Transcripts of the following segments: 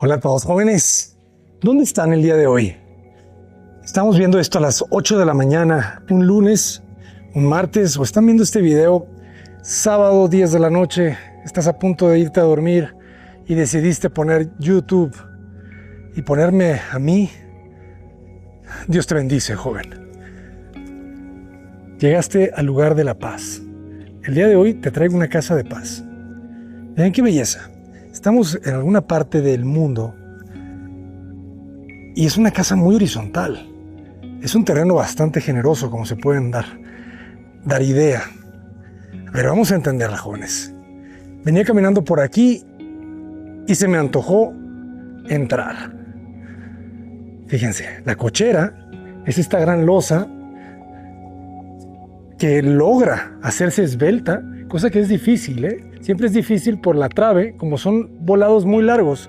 Hola a todos jóvenes, ¿dónde están el día de hoy? Estamos viendo esto a las 8 de la mañana, un lunes, un martes, o están viendo este video sábado 10 de la noche, estás a punto de irte a dormir y decidiste poner YouTube y ponerme a mí. Dios te bendice, joven. Llegaste al lugar de la paz. El día de hoy te traigo una casa de paz. Vean qué belleza. Estamos en alguna parte del mundo y es una casa muy horizontal. Es un terreno bastante generoso, como se pueden dar idea. Pero vamos a entenderla, jóvenes. Venía caminando por aquí y se me antojó entrar. Fíjense, la cochera es esta gran losa que logra hacerse esbelta, cosa que es difícil, ¿eh? Siempre es difícil por la trave, como son volados muy largos.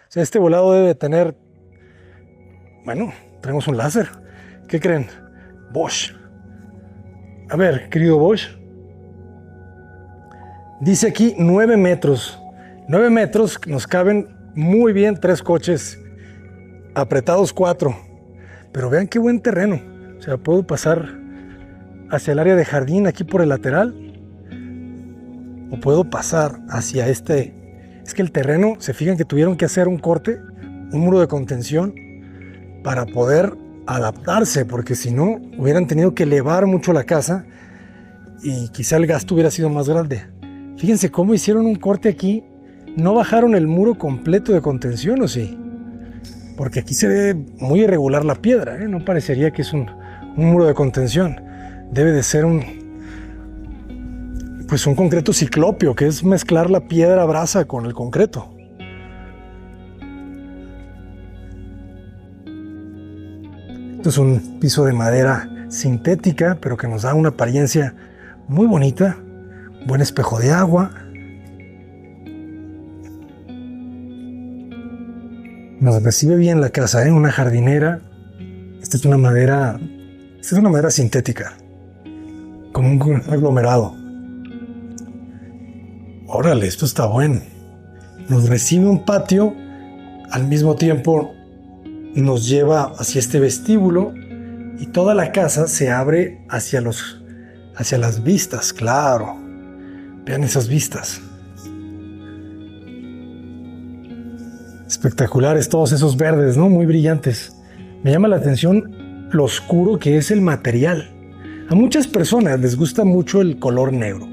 O sea, este volado debe tener, bueno, tenemos un láser. ¿Qué creen? Bosch. A ver, querido Bosch. Dice aquí 9 metros. 9 metros nos caben muy bien 3 coches, apretados 4. Pero vean qué buen terreno. O sea, puedo pasar hacia el área de jardín aquí por el lateral. O puedo pasar hacia este. Es que el terreno, se fijan que tuvieron que hacer un corte, un muro de contención, para poder adaptarse, porque si no, hubieran tenido que elevar mucho la casa y quizá el gasto hubiera sido más grande. Fíjense cómo hicieron un corte aquí. No bajaron el muro completo de contención, ¿o sí? Porque aquí se ve muy irregular la piedra, ¿eh? No parecería que es un muro de contención. Debe de ser un concreto ciclópeo, que es mezclar la piedra brasa con el concreto. Esto es un piso de madera sintética, pero que nos da una apariencia muy bonita. Buen espejo de agua. Nos recibe bien la casa, ¿eh? Una jardinera. Esta es una madera sintética, como un aglomerado. Órale, esto está bueno. Nos recibe un patio, al mismo tiempo nos lleva hacia este vestíbulo y toda la casa se abre hacia las vistas, claro. Vean esas vistas. Espectaculares todos esos verdes, ¿no? Muy brillantes. Me llama la atención lo oscuro que es el material. A muchas personas les gusta mucho el color negro.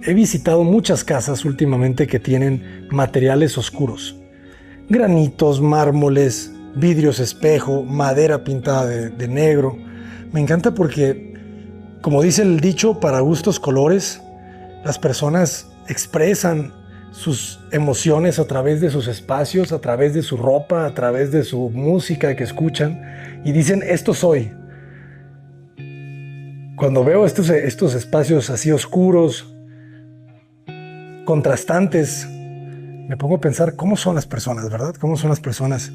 He visitado muchas casas últimamente que tienen materiales oscuros. Granitos, mármoles, vidrios espejo, madera pintada de negro. Me encanta porque, como dice el dicho, para gustos colores, las personas expresan sus emociones a través de sus espacios, a través de su ropa, a través de su música que escuchan y dicen, esto soy. Cuando veo estos espacios así oscuros, contrastantes, me pongo a pensar cómo son las personas, ¿verdad? ¿Cómo son las personas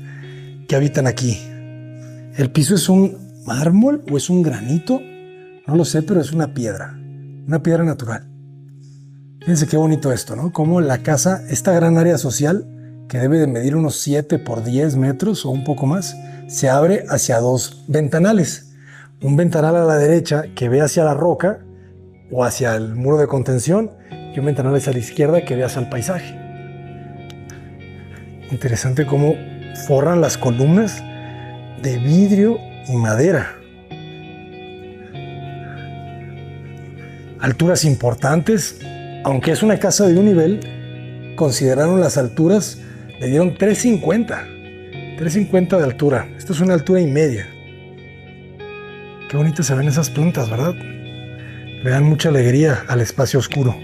que habitan aquí? ¿El piso es un mármol o es un granito? No lo sé, pero es una piedra natural. Fíjense qué bonito esto, ¿no? Cómo la casa, esta gran área social, que debe de medir unos 7 por 10 metros o un poco más, se abre hacia 2 ventanales. Un ventanal a la derecha que ve hacia la roca o hacia el muro de contención y un ventanal hacia la izquierda que ve hacia el paisaje. Interesante cómo forran las columnas de vidrio y madera. Alturas importantes. Aunque es una casa de un nivel, consideraron las alturas, le dieron 350 de altura. Esto es una altura y media. Qué bonitas se ven esas plantas, ¿verdad? Le dan mucha alegría al espacio oscuro.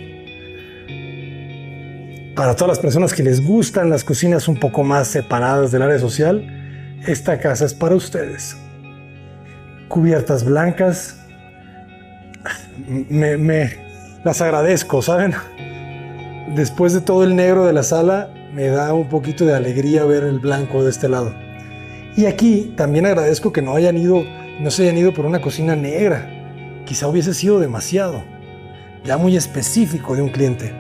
Para todas las personas que les gustan las cocinas un poco más separadas del área social, esta casa es para ustedes. Cubiertas blancas. Las agradezco, ¿saben? Después de todo el negro de la sala, me da un poquito de alegría ver el blanco de este lado. Y aquí también agradezco que no se hayan ido por una cocina negra. Quizá hubiese sido demasiado, ya muy específico de un cliente.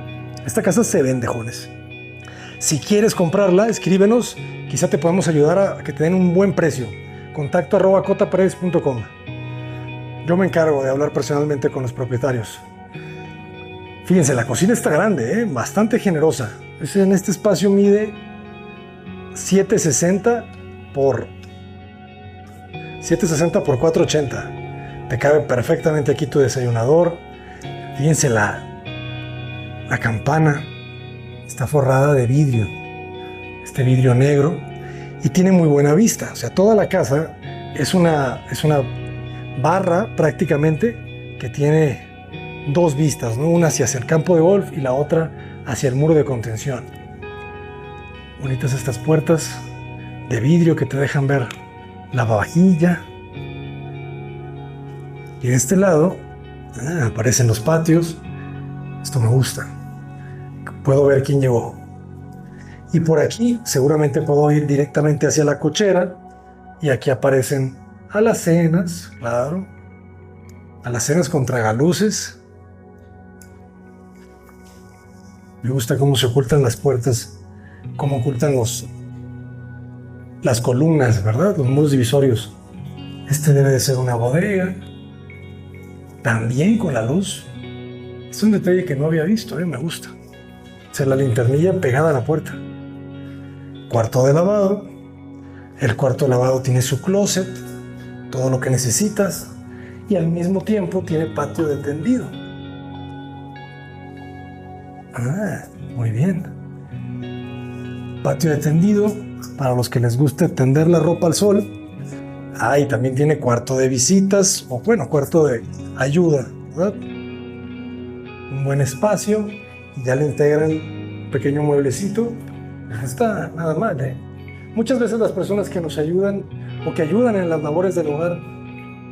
Esta casa se vende, jóvenes. Si quieres comprarla, escríbenos. Quizá te podemos ayudar a que te den un buen precio. contacto@cotaparedes.com. Yo me encargo de hablar personalmente con los propietarios. Fíjense, la cocina está grande, bastante generosa. En este espacio mide 760 por 480. Te cabe perfectamente aquí tu desayunador. Fíjense, la campana está forrada de vidrio, este vidrio negro, y tiene muy buena vista. O sea, toda la casa es una barra prácticamente que tiene dos vistas, ¿no? Una hacia el campo de golf y la otra hacia el muro de contención. Bonitas estas puertas de vidrio que te dejan ver la vajilla. Y de este lado aparecen los patios. Esto me gusta. Puedo ver quién llegó. Y por aquí seguramente puedo ir directamente hacia la cochera. Y aquí aparecen alacenas, claro. Alacenas con tragaluces. Me gusta cómo se ocultan las puertas, cómo ocultan las columnas, ¿verdad? Los muros divisorios. Este debe de ser una bodega. También con la luz. Es un detalle que no había visto, me gusta. O sea, la linternilla pegada a la puerta. Cuarto de lavado. El cuarto de lavado tiene su closet, todo lo que necesitas, y al mismo tiempo tiene patio de tendido. Muy bien. Patio de tendido para los que les guste tender la ropa al sol. Y también tiene cuarto de visitas, o bueno, cuarto de ayuda, ¿verdad? Un buen espacio, y ya le integran un pequeño mueblecito. Está nada mal, Muchas veces las personas que nos ayudan o que ayudan en las labores del hogar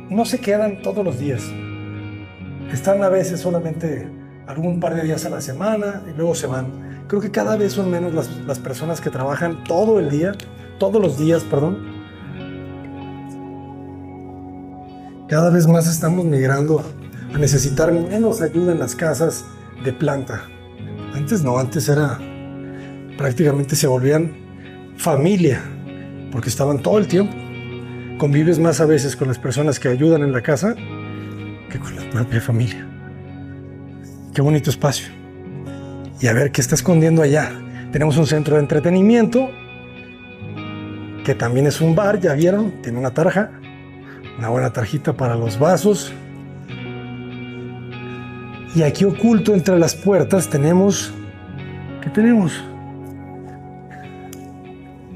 no se quedan todos los días. Están a veces solamente algún par de días a la semana y luego se van. Creo que cada vez son menos las personas que trabajan todos los días. Cada vez más estamos migrando a necesitar menos ayuda en las casas de planta. Antes no, antes era prácticamente se volvían familia, porque estaban todo el tiempo. Convives más a veces con las personas que ayudan en la casa que con la propia familia. Qué bonito espacio. Y a ver, ¿qué está escondiendo allá? Tenemos un centro de entretenimiento, que también es un bar, ya vieron, tiene una tarja, una buena tarjita para los vasos. Y aquí oculto entre las puertas tenemos... ¿Qué tenemos?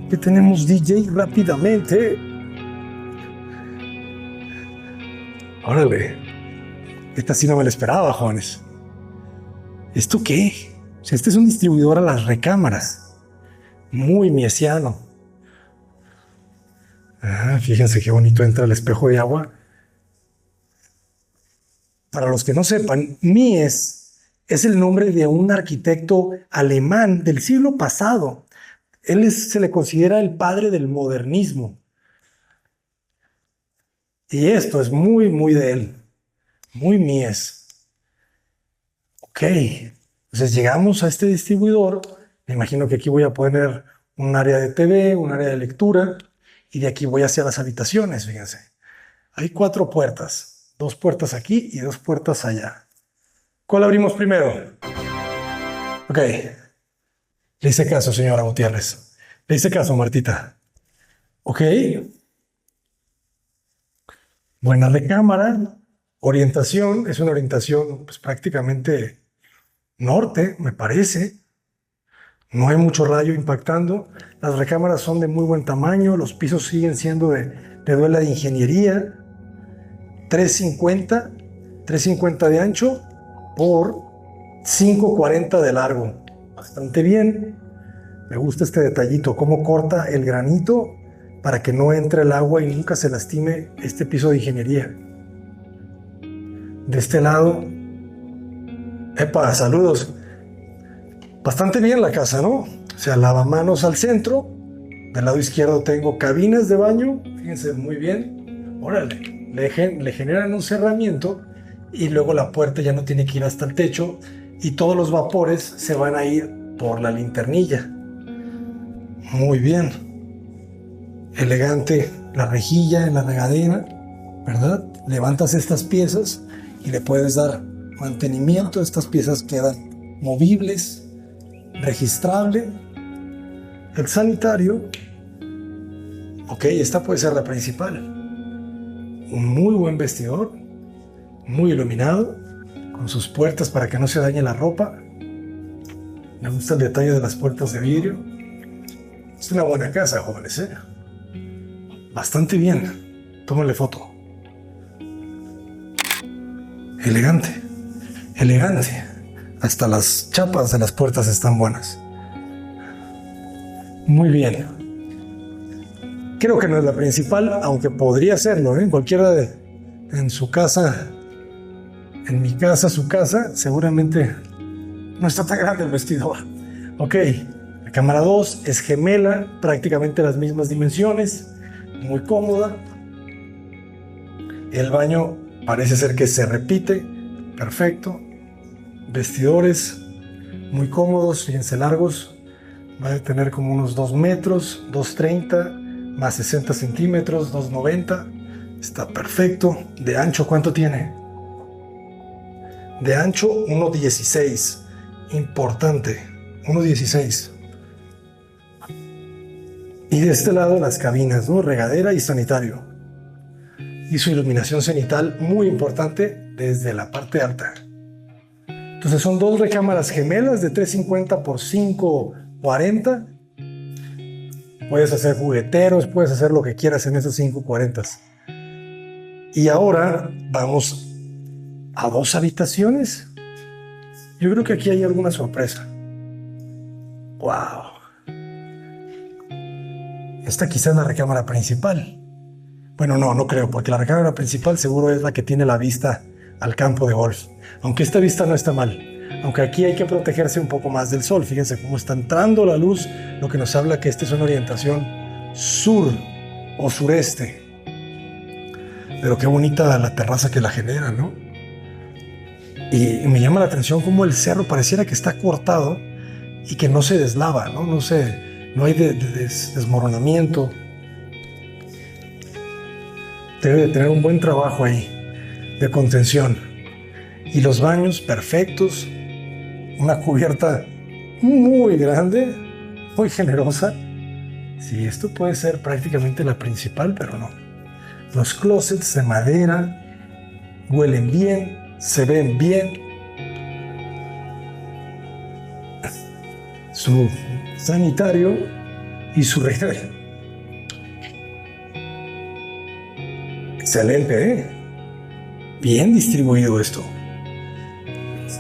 Que tenemos DJ rápidamente. Órale. Esta sí no me la esperaba, jóvenes. ¿Esto qué? O sea, este es un distribuidor a las recámaras. Muy miesiano. Fíjense qué bonito entra el espejo de agua. Para los que no sepan, Mies es el nombre de un arquitecto alemán del siglo pasado. Se le considera el padre del modernismo. Y esto es muy, muy de él. Muy Mies. Ok. Entonces llegamos a este distribuidor. Me imagino que aquí voy a poner un área de TV, un área de lectura. Y de aquí voy hacia las habitaciones, fíjense. Hay 4 puertas. 2 puertas aquí y 2 puertas allá. ¿Cuál abrimos primero? Ok. Le hice caso, señora Gutiérrez. Le hice caso, Martita. Ok. Buena recámara. Orientación. Es una orientación pues, prácticamente norte, me parece. No hay mucho rayo impactando. Las recámaras son de muy buen tamaño. Los pisos siguen siendo de duela de ingeniería. 350 de ancho por 540 de largo. Bastante bien. Me gusta este detallito, cómo corta el granito para que no entre el agua y nunca se lastime este piso de ingeniería. De este lado, ¡epa! Saludos. Bastante bien la casa, ¿no? O sea, lavamanos al centro, Del lado izquierdo tengo cabinas de baño, fíjense muy bien. Órale, le generan un cerramiento y luego la puerta ya no tiene que ir hasta el techo y todos los vapores se van a ir por la linternilla. Muy bien. Elegante la rejilla en la regadera, ¿verdad? Levantas estas piezas y le puedes dar mantenimiento. Estas piezas quedan movibles, registrable. El sanitario, ok, esta puede ser la principal. Un muy buen vestidor, muy iluminado, con sus puertas para que no se dañe la ropa. Me gusta el detalle de las puertas de vidrio. Es una buena casa, jóvenes, ¿eh? Bastante bien. Tómale foto. Elegante, elegante. Hasta las chapas de las puertas están buenas. Muy bien. Creo que no es la principal, aunque podría serlo, ¿eh? En su casa, en mi casa, su casa, seguramente no está tan grande el vestidor. Ok, la cámara 2 es gemela, prácticamente las mismas dimensiones, muy cómoda. El baño parece ser que se repite, perfecto. Vestidores muy cómodos, fíjense, largos. Va a tener como unos 2 metros, 2,30, más 60 centímetros, 2,90. Está perfecto. De ancho, ¿cuánto tiene? De ancho, 1,16. Importante, 1,16. Y de este lado las cabinas, ¿no? Regadera y sanitario. Y su iluminación cenital muy importante desde la parte alta. Entonces son 2 recámaras gemelas de 350 por 540. Puedes hacer jugueteros, puedes hacer lo que quieras en esos 540. Y ahora vamos a 2 habitaciones. Yo creo que aquí hay alguna sorpresa. ¡Wow! Esta quizá es la recámara principal. Bueno, no creo, porque la recámara principal seguro es la que tiene la vista al campo de golf. Aunque esta vista no está mal. Aunque aquí hay que protegerse un poco más del sol. Fíjense cómo está entrando la luz, lo que nos habla que esta es una orientación sur o sureste. Pero qué bonita la terraza que la genera, ¿no? Y me llama la atención cómo el cerro pareciera que está cortado y que no se deslava, ¿no? No hay desmoronamiento. Debe de tener un buen trabajo ahí de contención. Y los baños perfectos. Una cubierta muy grande, muy generosa. Sí, esto puede ser prácticamente la principal, pero no. Los closets de madera huelen bien, se ven bien. Su sanitario y su regadera. Excelente, ¿eh? Bien distribuido esto.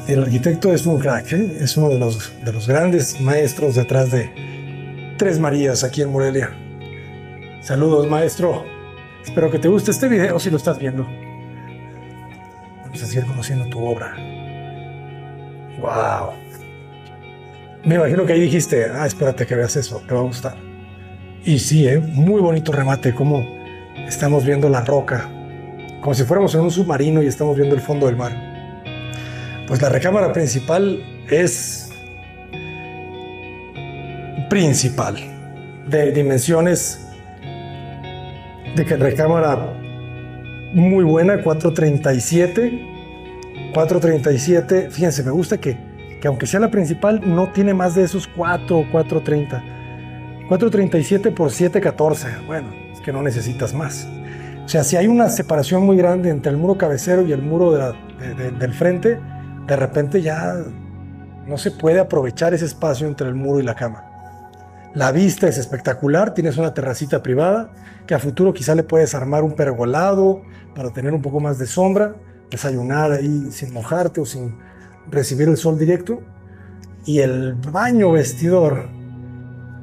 El arquitecto es un crack, ¿eh? Es uno de los grandes maestros detrás de Tres Marías aquí en Morelia. Saludos, maestro. Espero que te guste este video si lo estás viendo. Vamos a seguir conociendo tu obra. ¡Wow! Me imagino que ahí dijiste, espérate que veas eso, te va a gustar. Y sí, muy bonito remate, como estamos viendo la roca, como si fuéramos en un submarino y estamos viendo el fondo del mar. Pues la recámara principal es principal, de dimensiones, de que recámara muy buena, 437, fíjense, me gusta que aunque sea la principal, no tiene más de esos 430. 437 por 714, bueno, es que no necesitas más. O sea, si hay una separación muy grande entre el muro cabecero y el muro del frente, de repente ya no se puede aprovechar ese espacio entre el muro y la cama. La vista es espectacular, tienes una terracita privada, que a futuro quizá le puedes armar un pergolado para tener un poco más de sombra, desayunar ahí sin mojarte o sin recibir el sol directo. Y el baño vestidor,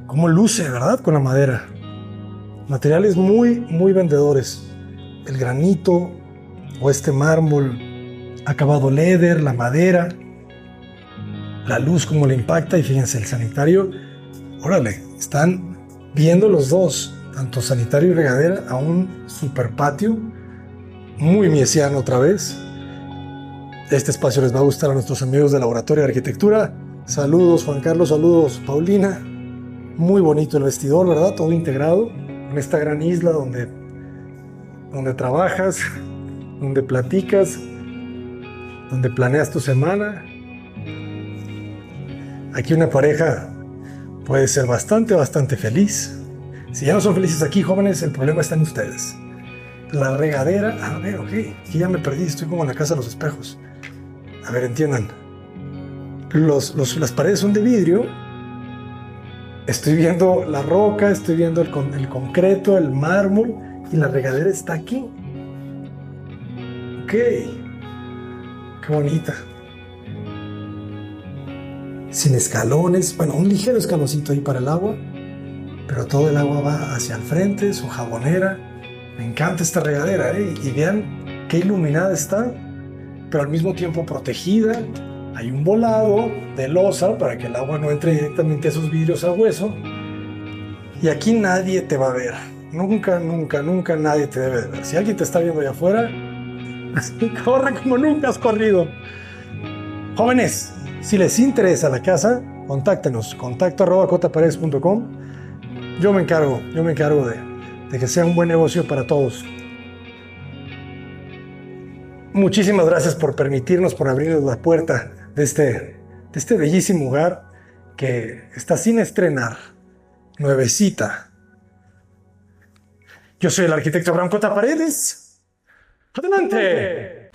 cómo luce, ¿verdad? Con la madera. Materiales muy, muy vendedores. El granito o este mármol acabado léder, la madera, la luz como le impacta. Y fíjense, el sanitario, órale, están viendo los dos, tanto sanitario y regadera, a un super patio, muy miesiano otra vez. Este espacio les va a gustar a nuestros amigos de Laboratorio de Arquitectura. Saludos Juan Carlos, saludos Paulina. Muy bonito el vestidor, ¿verdad? Todo integrado en esta gran isla donde trabajas, donde platicas, donde planeas tu semana. Aquí una pareja puede ser bastante feliz. Si ya no son felices aquí, jóvenes, el problema está en ustedes. La regadera, a ver, ok, aquí ya me perdí, estoy como en la casa de los espejos. A ver, entiendan. Las paredes son de vidrio. Estoy viendo la roca, estoy viendo el concreto, el mármol, y la regadera está aquí. Ok, qué bonita. Sin escalones, bueno, un ligero escaloncito ahí para el agua, pero todo el agua va hacia el frente, su jabonera. Me encanta esta regadera, ¿eh? Y vean qué iluminada está, pero al mismo tiempo protegida. Hay un volado de losa para que el agua no entre directamente a esos vidrios a hueso. Y aquí nadie te va a ver. Nunca nadie te debe de ver. Si alguien te está viendo allá afuera, corre como nunca has corrido. Jóvenes, si les interesa la casa, contáctenos. contacto@cotaparedes.com. Yo me encargo de que sea un buen negocio para todos. Muchísimas gracias por permitirnos, por abrirnos la puerta de este bellísimo hogar que está sin estrenar, nuevecita. Yo soy el arquitecto Abraham Cota Paredes. ¡Adelante!